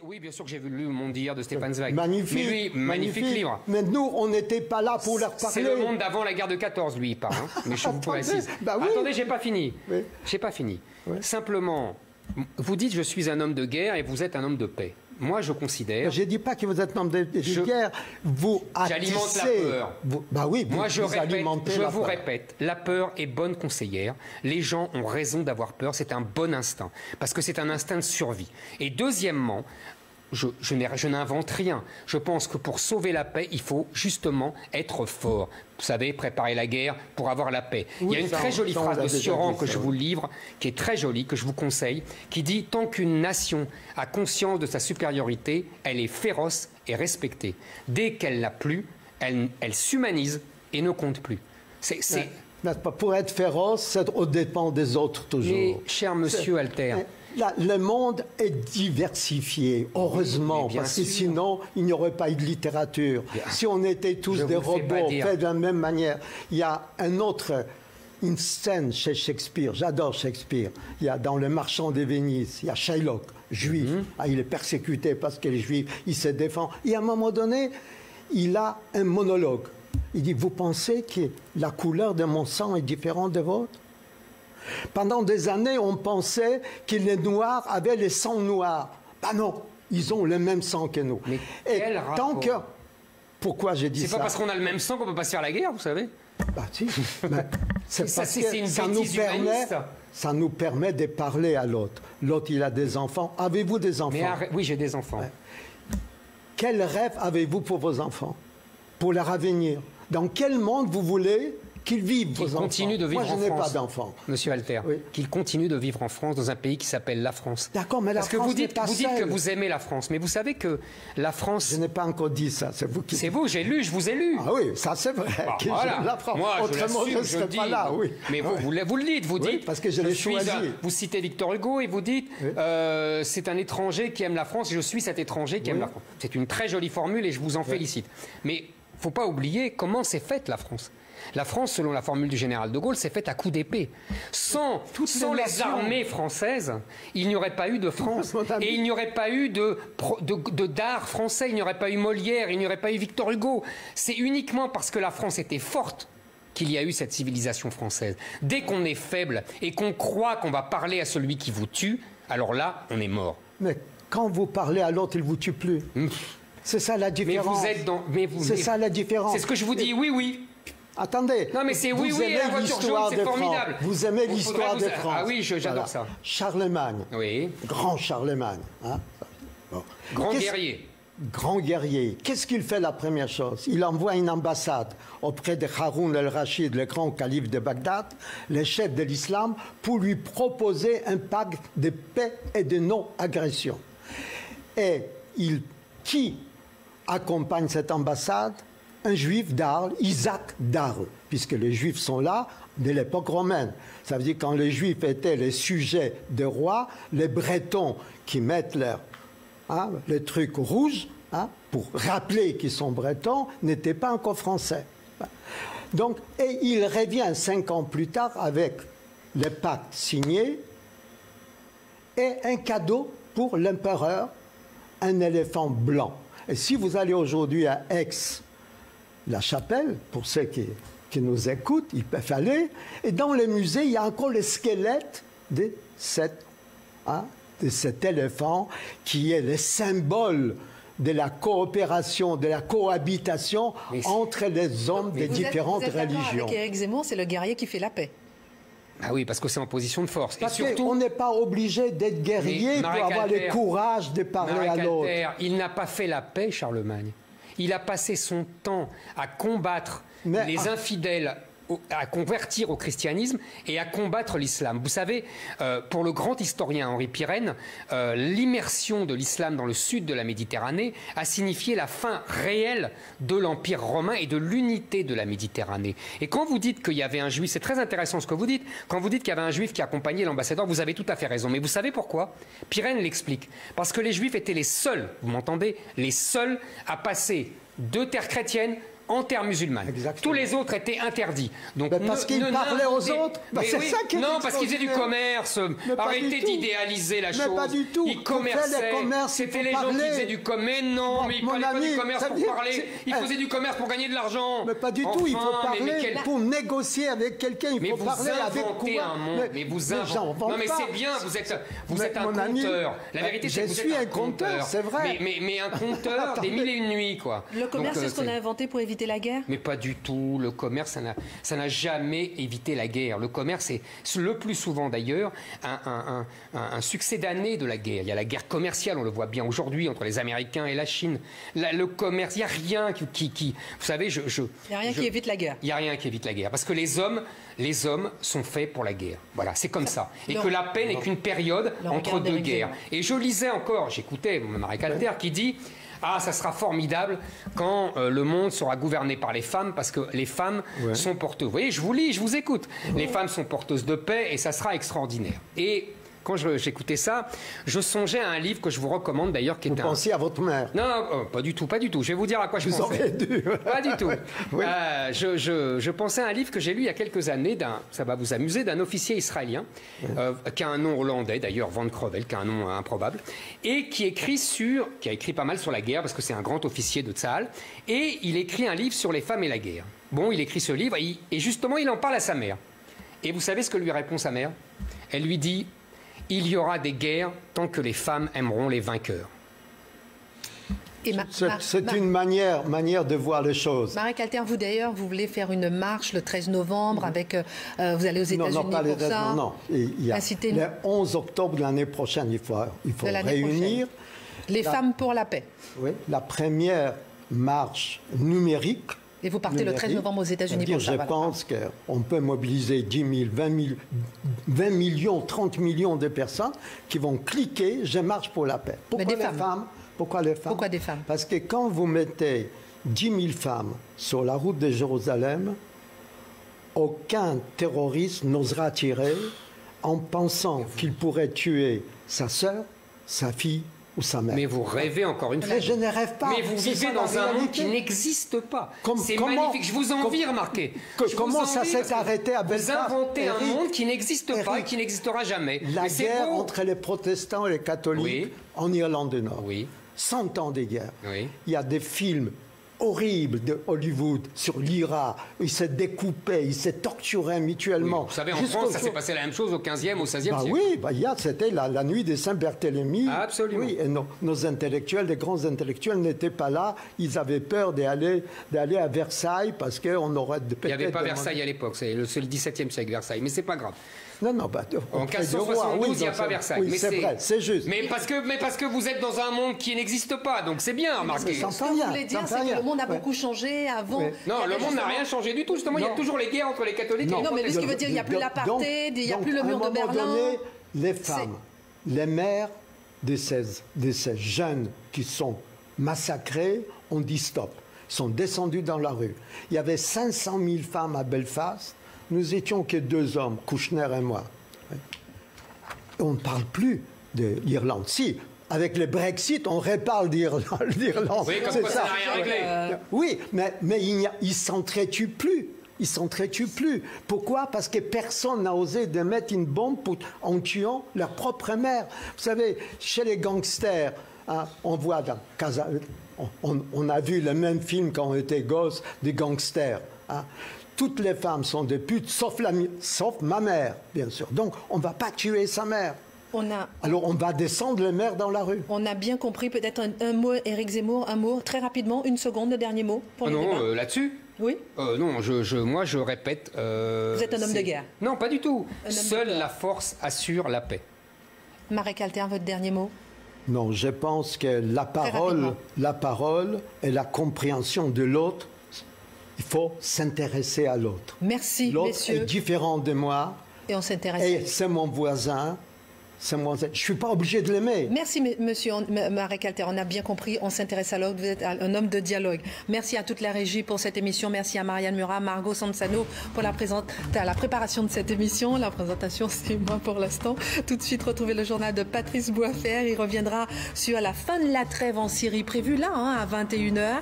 Oui, bien sûr que j'ai lu Le Monde d'hier de Stefan Zweig. Magnifique. Mais lui, magnifique livre. Mais nous, on n'était pas là pour leur parler. C'est Le Monde d'avant la guerre de 14, lui, il parle. Hein. Mais je vous précise. Bah oui. Attendez, j'ai pas fini. Oui. J'ai pas fini. Oui. Simplement, vous dites je suis un homme de guerre et vous êtes un homme de paix. Moi, je considère... Je ne dis pas que vous êtes un homme de guerre. Vous j'alimente la peur. Bah oui, moi, je vous peur. répète, la peur est bonne conseillère. Les gens ont raison d'avoir peur. C'est un bon instinct. Parce que c'est un instinct de survie. Et deuxièmement... Je n'invente rien. Je pense que pour sauver la paix, il faut justement être fort. Vous savez, préparer la guerre pour avoir la paix. Oui, il y a une très jolie phrase de Sioran que je vous livre, qui est très jolie, que je vous conseille, qui dit « Tant qu'une nation a conscience de sa supériorité, elle est féroce et respectée. Dès qu'elle n'a plus, elle s'humanise et ne compte plus. » Pour être féroce, c'est au dépens des autres toujours. Mais, cher monsieur Alter... Le monde est diversifié, heureusement, oui, parce que sinon, il n'y aurait pas eu de littérature. Bien. Si on était tous des robots faits de la même manière. Il y a une scène chez Shakespeare, j'adore Shakespeare, il y a dans Le Marchand de Venise, il y a Shylock, juif, il est persécuté parce qu'il est juif, il se défend. Et à un moment donné, il a un monologue. Il dit, vous pensez que la couleur de mon sang est différente de votre? Pendant des années, on pensait que les Noirs avaient le sang noir. Ben non, ils ont le même sang que nous. Mais et quel tant rapport? que... Pourquoi j'ai dit ça? C'est pas parce qu'on a le même sang qu'on peut pas se faire la guerre, vous savez? Bah si, c'est parce que une ça nous permet de parler à l'autre. L'autre, il a des enfants. Avez-vous des enfants? Oui, j'ai des enfants. Ouais. Quel rêve avez-vous pour vos enfants? Pour leur avenir? Dans quel monde vous voulez qu'ils vivent, vos enfants? Continuent de vivre en France. Moi, je n'ai pas d'enfants. Monsieur Alter, oui. Qu'ils continuent de vivre en France, dans un pays qui s'appelle la France. D'accord, mais la Parce que France vous dites que vous aimez la France, mais vous savez que la France... Je n'ai pas encore dit ça, c'est vous qui... C'est vous, j'ai lu, je vous ai lu. Ah oui, ça c'est vrai. Voilà. La France. Moi, autrement, je ne serais pas là, oui. Mais vous le dites, vous dites... parce que je l'ai choisi. Vous citez Victor Hugo et vous dites c'est un étranger qui aime la France et je suis cet étranger qui aime la France. C'est une très jolie formule et je vous en félicite. Mais il ne faut pas oublier comment s'est faite la France. La France, selon la formule du général de Gaulle, s'est faite à coups d'épée. Sans les armées françaises, il n'y aurait pas eu de France. Et il n'y aurait pas eu d'art français, il n'y aurait pas eu Molière, il n'y aurait pas eu Victor Hugo. C'est uniquement parce que la France était forte qu'il y a eu cette civilisation française. Dès qu'on est faible et qu'on croit qu'on va parler à celui qui vous tue, alors là, on est mort. Mais quand vous parlez à l'autre, il ne vous tue plus. C'est ça la différence. C'est ça la différence. C'est ce que je vous dis, oui, oui. Attendez. Non, mais c'est oui, la voiture jaune, c'est formidable. Vous aimez l'histoire de France. Ah oui, j'adore ça. Charlemagne. Oui. Grand Charlemagne. Hein? Bon. Grand guerrier. Grand guerrier. Qu'est-ce qu'il fait la première chose? Il envoie une ambassade auprès de Haroun el-Rachid, le grand calife de Bagdad, le chef de l'islam, pour lui proposer un pacte de paix et de non-agression. Et qui accompagne cette ambassade? Un juif d'Arles, Isaac d'Arles, puisque les juifs sont là de l'époque romaine. Ça veut dire quand les juifs étaient les sujets des rois, les Bretons qui mettent les trucs rouges pour rappeler qu'ils sont bretons n'étaient pas encore français. Donc, et il revient 5 ans plus tard avec le pacte signé et un cadeau pour l'empereur, un éléphant blanc. Et si vous allez aujourd'hui à Aix-la-Chapelle, pour ceux qui nous écoutent, ils peuvent aller. Et dans le musée, il y a encore le squelette de cet éléphant qui est le symbole de la coopération, de la cohabitation entre les hommes des différentes religions. Avec Éric Zemmour, c'est le guerrier qui fait la paix. Ah oui, parce que c'est en position de force. Parce qu'on n'est pas obligé d'être guerrier pour avoir le courage de parler à l'autre. Il n'a pas fait la paix, Charlemagne. Il a passé son temps à combattre les infidèles, à convertir au christianisme et à combattre l'islam. Vous savez, pour le grand historien Henri Pirenne, l'immersion de l'islam dans le sud de la Méditerranée a signifié la fin réelle de l'Empire romain et de l'unité de la Méditerranée. Et quand vous dites qu'il y avait un juif, c'est très intéressant ce que vous dites, quand vous dites qu'il y avait un juif qui accompagnait l'ambassadeur, vous avez tout à fait raison. Mais vous savez pourquoi? Pirenne l'explique. Parce que les juifs étaient les seuls, vous m'entendez, les seuls à passer de terre chrétienne en terre musulmane. Exactement. Tous les autres étaient interdits. Donc, parce qu'ils parlaient aux autres. C'est ça qui est non, parce qu'ils faisaient du commerce. Arrêtez d'idéaliser la chose. Pas du tout. Ils commerçaient. C'était les gens qui faisaient du commerce. Mais non, mais ils ne parlaient pas du commerce pour parler. Ils faisaient du commerce pour gagner de l'argent. Mais pas du tout. Il faut parler pour négocier avec quelqu'un. Il faut parler avec quoi. Un monde. Mais vous inventez. Non, mais c'est bien. Vous êtes un conteur. La vérité, c'est que vous êtes un conteur. C'est vrai. Mais un conteur des mille et une nuits, quoi. Le commerce, c'est ce qu'on a inventé pour éviter la guerre? Mais pas du tout. Le commerce, ça n'a jamais évité la guerre. Le commerce est le plus souvent d'ailleurs un succès d'année de la guerre. Il y a la guerre commerciale, on le voit bien aujourd'hui entre les Américains et la Chine. Le commerce, il n'y a rien qui vous savez, il n'y a rien qui évite la guerre. Il n'y a rien qui évite la guerre. Parce que les hommes sont faits pour la guerre. Voilà, c'est comme ça. Et que la paix n'est qu'une période entre deux guerres. Et je lisais encore, j'écoutais Marie-Calter qui dit: ah, ça sera formidable quand le monde sera gouverné par les femmes, parce que les femmes sont porteuses. Vous voyez, je vous lis, je vous écoute. Les femmes sont porteuses de paix et ça sera extraordinaire. Et quand j'écoutais ça, je songeais à un livre que je vous recommande d'ailleurs. Vous pensiez à votre mère? Non, pas du tout, pas du tout. Je vais vous dire à quoi je pensais. Pas du tout. Oui. Je pensais à un livre que j'ai lu il y a quelques années, ça va vous amuser, d'un officier israélien, qui a un nom hollandais d'ailleurs, Van Crevel, qui a un nom improbable, et qui a écrit pas mal sur la guerre, parce que c'est un grand officier de Tsahal, et il écrit un livre sur les femmes et la guerre. Bon, il écrit ce livre, et justement, il en parle à sa mère. Et vous savez ce que lui répond sa mère? Elle lui dit: il y aura des guerres tant que les femmes aimeront les vainqueurs. C'est une manière de voir les choses. Marie-Calter, vous d'ailleurs, vous voulez faire une marche le 13 novembre avec... vous allez aux États-Unis pour ça? Non, il y a le 11 octobre de l'année prochaine, il faut réunir... Les femmes pour la paix. Oui, la première marche numérique. Et vous partez le 13 novembre aux États-Unis pour ça? Je pense qu'on peut mobiliser 10 000, 20 millions, 30 millions de personnes qui vont cliquer « Je marche pour la paix ». Pourquoi les femmes? Pourquoi les femmes? Pourquoi des femmes? Parce que quand vous mettez 10 000 femmes sur la route de Jérusalem, aucun terroriste n'osera tirer en pensant qu'il pourrait tuer sa sœur, sa fille ou sa mère. Mais vous rêvez encore une fois. Mais je ne rêve pas. Mais vous vivez dans un monde qui n'existe pas. C'est magnifique. Je vous envie, remarquez. Comment ça s'est arrêté à Belfast? Vous inventez un monde qui n'existe pas et qui n'existera jamais. La guerre entre les protestants et les catholiques en Irlande du Nord. 100 ans de guerre. Il y a des films horrible de Hollywood sur l'IRA. Ils se découpaient, ils se torturaient mutuellement. Oui. Vous savez, en France, ça s'est passé la même chose au 15e, au 16e siècle. Oui, c'était la nuit de Saint-Barthélemy. Absolument. Oui, et nos intellectuels, les grands intellectuels n'étaient pas là. Ils avaient peur d'aller à Versailles parce qu'on aurait... Il n'y avait pas Versailles à l'époque, c'est le 17e siècle, Versailles. Mais c'est pas grave. Non, en 1572, il n'y a pas Versailles. Oui, c'est vrai, c'est juste. Mais parce que vous êtes dans un monde qui n'existe pas, donc c'est bien remarqué. Ce que vous voulez dire, c'est que le monde a beaucoup changé avant. Non, le monde n'a rien changé du tout. Justement, il y a toujours les guerres entre les catholiques et les protestants. Non, mais ce qui veut dire, il n'y a plus l'apartheid, il n'y a plus le mur de Berlin. Les femmes, les mères de ces jeunes qui sont massacrés, ont dit stop. Ils sont descendus dans la rue. Il y avait 500 000 femmes à Belfast. Nous étions que 2 hommes, Kouchner et moi. On ne parle plus de l'Irlande. Si, avec le Brexit, on reparle d'Irlande. Oui, comme quoi ça n'a rien réglé. Oui, mais ils ne s'entretuent plus. Ils ne s'entretuent plus. Pourquoi? Parce que personne n'a osé de mettre une bombe en tuant leur propre mère. Vous savez, chez les gangsters, hein, on voit dans on a vu le même film quand on était gosse, des gangsters. Hein. Toutes les femmes sont des putes, sauf ma mère, bien sûr. Donc, on ne va pas tuer sa mère. Alors, on va descendre les mères dans la rue. On a bien compris. Peut-être un mot, Éric Zemmour, un mot, très rapidement, une seconde, le dernier mot pour le débat. Là-dessus? Oui. Non, moi, je répète... Vous êtes un homme de guerre? Non, pas du tout. Seule la force assure la paix. Marie-Calter, votre dernier mot? Non, je pense que la parole et la compréhension de l'autre, il faut s'intéresser à l'autre. Merci, messieurs. L'autre est différent de moi. Et on s'intéresse. Et c'est mon voisin. Je ne suis pas obligé de l'aimer. Merci, monsieur Marie-Calter. On a bien compris. On s'intéresse à l'autre. Vous êtes un homme de dialogue. Merci à toute la régie pour cette émission. Merci à Marianne Murat, Margot Sansano pour la préparation de cette émission. La présentation, c'est moi pour l'instant. Tout de suite, retrouvez le journal de Patrice Boisfer. Il reviendra sur la fin de la trêve en Syrie prévue là, à 21h.